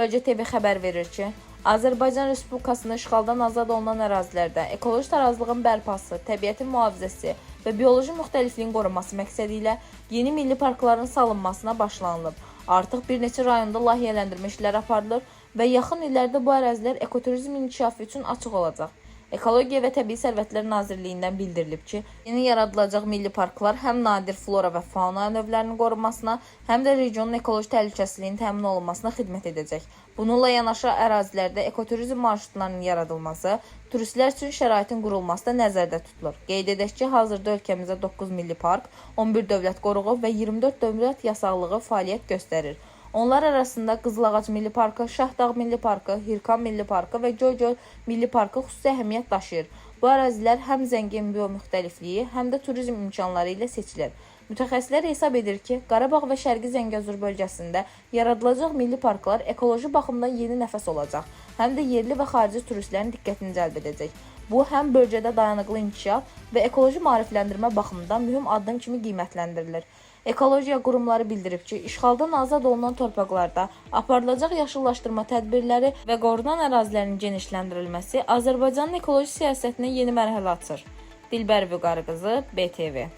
Bölgə TV xəbər verir ki, Azərbaycan Respublikasının işğaldan azad olunan ərazilərdə ekoloji tarazlığın bərpası, təbiətin mühafizəsi və bioloji müxtəlifliyin qorunması məqsədi ilə yeni milli parkların salınmasına başlanılıb. Artıq bir neçə rayonda layihələndirmə işləri aparılır və yaxın illərdə bu ərazilər ekoturizm inkişafı üçün açıq olacaq. Ekologiya və Təbii Sərvətlər Nazirliyindən bildirilib ki, yeni yaradılacaq milli parklar həm nadir flora və fauna növlərinin qorunmasına, həm də regionun ekoloji təhlükəsizliyinin təmin olunmasına xidmət edəcək. Bununla yanaşı ərazilərdə ekoturizm marşrutlarının yaradılması, turistlər üçün şəraitin qurulması da nəzərdə tutulur. Qeyd edək ki, hazırda ölkəmizdə 9 milli park, 11 dövlət qoruğu və 24 dövlət yasaqlığı fəaliyyət göstərir. Onlar arasında Qızılağac Milli Parkı, Şahdağ Milli Parkı, Hirkan Milli Parkı və Göygöl Milli Parkı xüsusi əhəmiyyət daşıyır. Bu ərazilər həm zəngin biomüxtəlifliyi, həm də turizm imkanları ilə seçilir. Mütəxəssislər hesab edir ki, Qarabağ və Şərqi Zəngəzur bölgəsində yaradılacaq milli parklar ekoloji baxımdan yeni nəfəs olacaq, həm də yerli və xarici turistlərin diqqətini cəlb edəcək. Bu, həm bölgədə dayanıqlı inkişaf və ekoloji maarifləndirmə baxımından mühüm addım kimi qiymətləndirilir. Ekologiya qurumları bildirib ki, işğaldan azad olunan torpaqlarda aparılacaq yaşıllaşdırma tədbirləri və qorunan ərazilərin genişləndirilməsi Azərbaycanın ekoloji siyasətinə yeni mərhələ açır. Dilbər Vüqarı qızı, BTV.